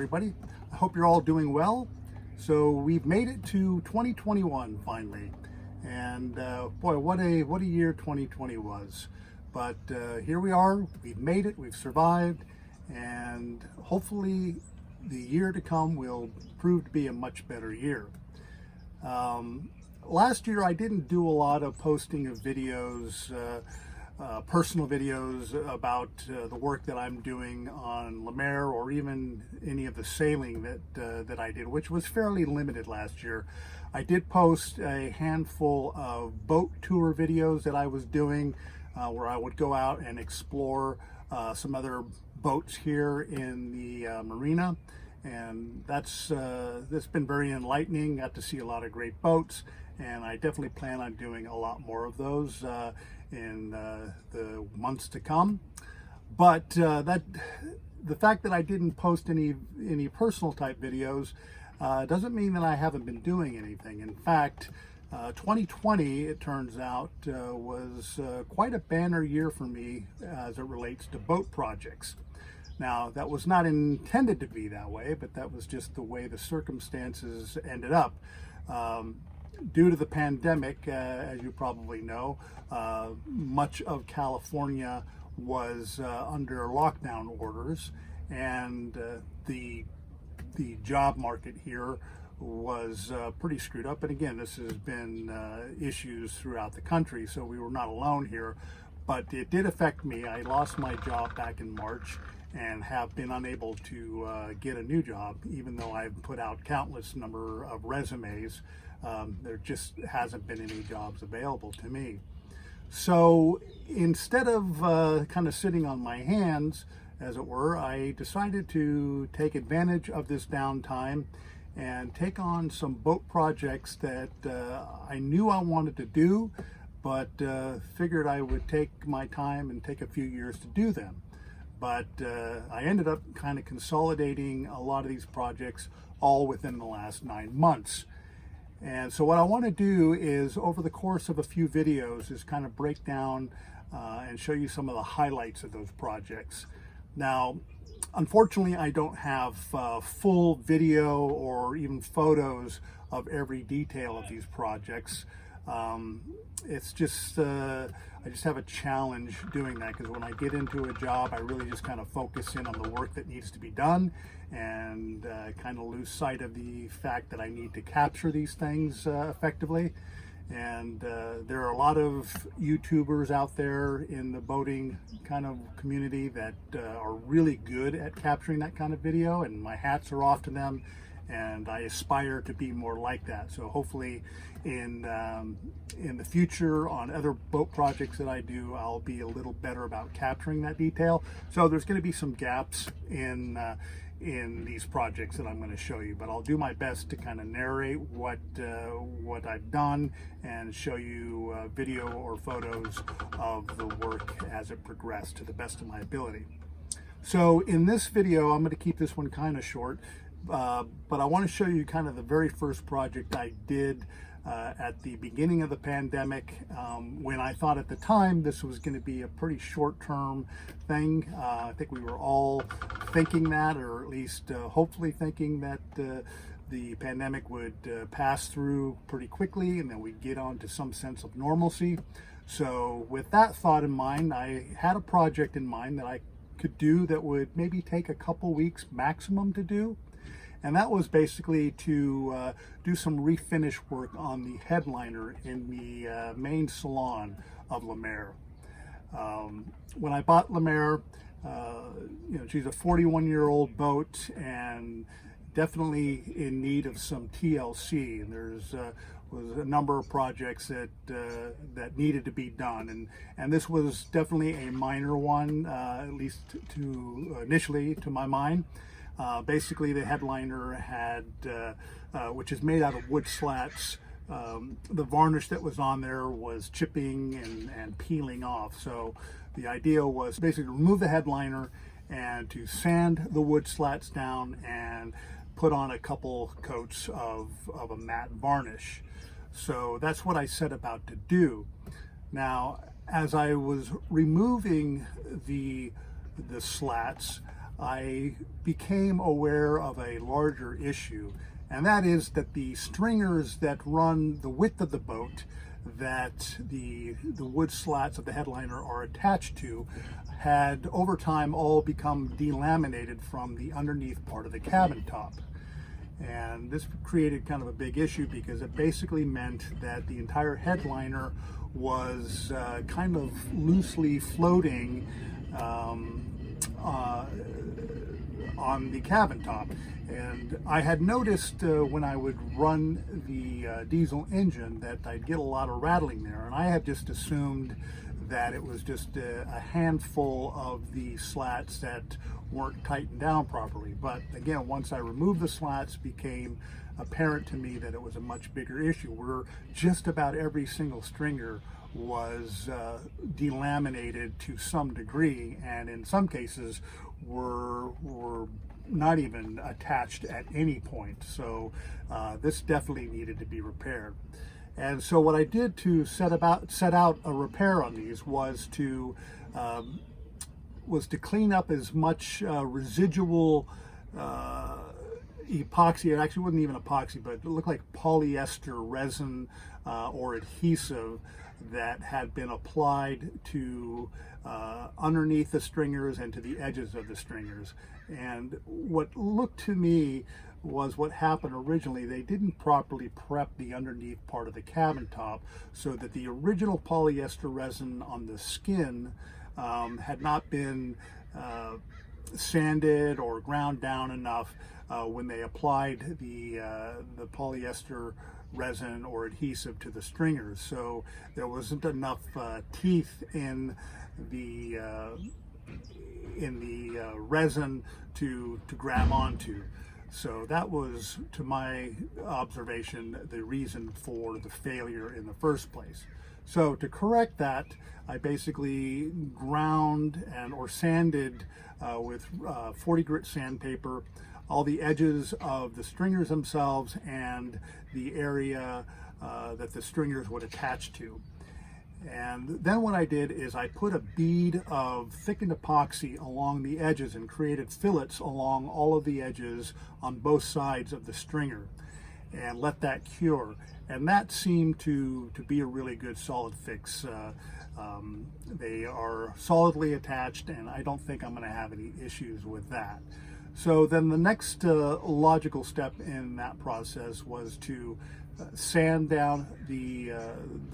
everybody. I hope you're all doing well. So we've made it to 2021 finally, and boy, what a year 2020 was. But here we are. We've made it. We've survived, and hopefully, the year to come will prove to be a much better year. Last year, I didn't do a lot of posting of videos. Personal videos about the work that I'm doing on Lemaire, or even any of the sailing that I did, which was fairly limited last year. I did post a handful of boat tour videos that I was doing, where I would go out and explore some other boats here in the marina, and that's been very enlightening. Got to see a lot of great boats, and I definitely plan on doing a lot more of those in the months to come. But the fact that I didn't post any personal type videos doesn't mean that I haven't been doing anything. In fact, 2020, it turns out, was quite a banner year for me as it relates to boat projects. Now, that was not intended to be that way, but that was just the way the circumstances ended up. Due to the pandemic, as you probably know, much of California was under lockdown orders, and the job market here was pretty screwed up. And again, this has been issues throughout the country, so we were not alone here. But it did affect me. I lost my job back in March and have been unable to get a new job, even though I've put out countless number of resumes. There just hasn't been any jobs available to me. So instead of kind of sitting on my hands, as it were, I decided to take advantage of this downtime and take on some boat projects that I knew I wanted to do, but figured I would take my time and take a few years to do them. But I ended up kind of consolidating a lot of these projects all within the last 9 months. And so what I want to do is, over the course of a few videos, is kind of break down and show you some of the highlights of those projects. Now, unfortunately, I don't have full video or even photos of every detail of these projects. It's just, I just have a challenge doing that, because when I get into a job, I really just kind of focus in on the work that needs to be done, and kind of lose sight of the fact that I need to capture these things effectively. And there are a lot of YouTubers out there in the boating kind of community that are really good at capturing that kind of video, and my hats are off to them, and I aspire to be more like that. So hopefully in the future, on other boat projects that I do, I'll be a little better about capturing that detail. So there's going to be some gaps in these projects that I'm going to show you, but I'll do my best to kind of narrate what I've done and show you video or photos of the work as it progressed to the best of my ability. So in this video, I'm going to keep this one kind of short, but I want to show you kind of the very first project I did at the beginning of the pandemic, when I thought at the time this was going to be a pretty short-term thing. I think we were all thinking that, or at least hopefully thinking that the pandemic would pass through pretty quickly, and then we'd get on to some sense of normalcy. So with that thought in mind, I had a project in mind that I could do that would maybe take a couple weeks maximum to do. And that was basically to do some refinish work on the headliner in the main salon of Lemaire. When I bought Lemaire, you know, she's a 41-year-old boat and definitely in need of some TLC. And there's was a number of projects that that needed to be done, and this was definitely a minor one, at least initially to my mind. Basically, the headliner had, which is made out of wood slats, the varnish that was on there was chipping and peeling off. So the idea was basically to remove the headliner and to sand the wood slats down and put on a couple coats of a matte varnish. So that's what I set about to do. Now, as I was removing the slats, I became aware of a larger issue, and that is that the stringers that run the width of the boat that the wood slats of the headliner are attached to had over time all become delaminated from the underneath part of the cabin top. And this created kind of a big issue because it basically meant that the entire headliner was kind of loosely floating on the cabin top. And I had noticed when I would run the diesel engine that I'd get a lot of rattling there, and I had just assumed that it was just a handful of the slats that weren't tightened down properly. But again, once I removed the slats, it became apparent to me that it was a much bigger issue, where just about every single stringer was delaminated to some degree, and in some cases were not even attached at any point. So this definitely needed to be repaired. And so what I did to set out a repair on these was to clean up as much residual epoxy. It actually wasn't even epoxy, but it looked like polyester resin or adhesive that had been applied to underneath the stringers and to the edges of the stringers. And what looked to me was what happened originally. They didn't properly prep the underneath part of the cabin top, so that the original polyester resin on the skin had not been sanded or ground down enough when they applied the polyester resin or adhesive to the stringers. So there wasn't enough teeth in the resin to grab onto. So that was, to my observation, the reason for the failure in the first place. So to correct that, I basically ground or sanded with 40 grit sandpaper all the edges of the stringers themselves and the area that the stringers would attach to. And then what I did is I put a bead of thickened epoxy along the edges and created fillets along all of the edges on both sides of the stringer, and let that cure. And that seemed to be a really good solid fix. They are solidly attached, and I don't think I'm going to have any issues with that. So then the next logical step in that process was to sand down the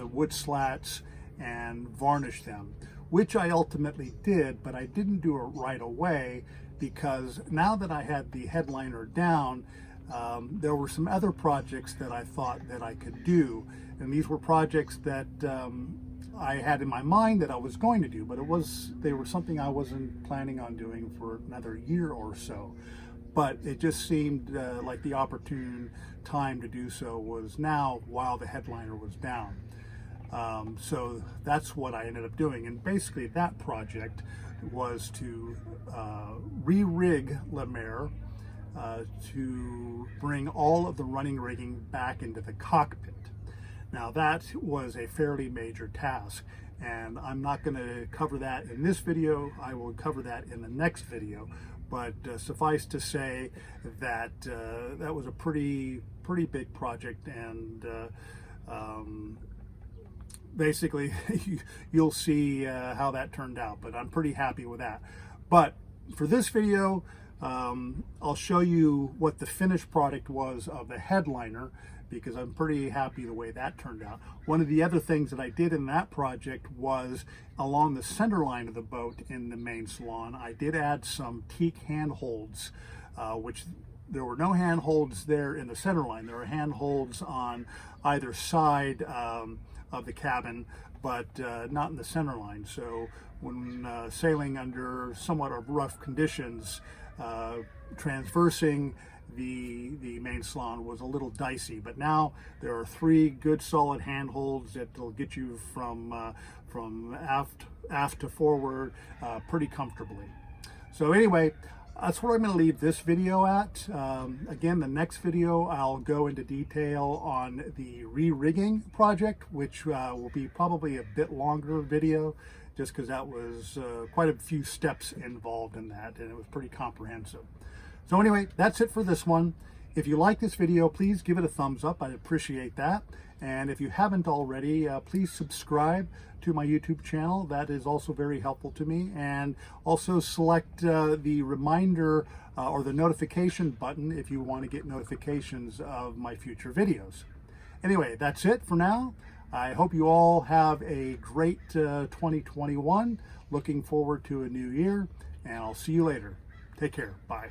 wood slats and varnish them, which I ultimately did, but I didn't do it right away, because now that I had the headliner down, there were some other projects that I thought that I could do, and these were projects that I had in my mind that I was going to do, but they were something I wasn't planning on doing for another year or so. But it just seemed like the opportune time to do so was now, while the headliner was down. So that's what I ended up doing, and basically that project was to re-rig Lemaire to bring all of the running rigging back into the cockpit. Now that was a fairly major task, and I'm not going to cover that in this video. I will cover that in the next video, but suffice to say that that was a pretty big project, and basically you'll see how that turned out, but I'm pretty happy with that. But for this video, I'll show you what the finished product was of the headliner, because I'm pretty happy the way that turned out. One of the other things that I did in that project was, along the center line of the boat in the main salon, I did add some teak handholds, which there were no handholds there in the center line. There were handholds on either side of the cabin, but not in the center line. So when sailing under somewhat of rough conditions, transversing the main salon was a little dicey. But now there are 3 good solid handholds that will get you from aft to forward pretty comfortably. So anyway, That's where I'm going to leave this video at. Again, the next video I'll go into detail on the re-rigging project, which will be probably a bit longer video, just because that was quite a few steps involved in that, and it was pretty comprehensive. So anyway, that's it for this one. If you like this video, please give it a thumbs up. I'd appreciate that. And if you haven't already, please subscribe to my YouTube channel. That is also very helpful to me. And also select the reminder or the notification button if you want to get notifications of my future videos. Anyway, that's it for now. I hope you all have a great 2021. Looking forward to a new year, and I'll see you later. Take care. Bye.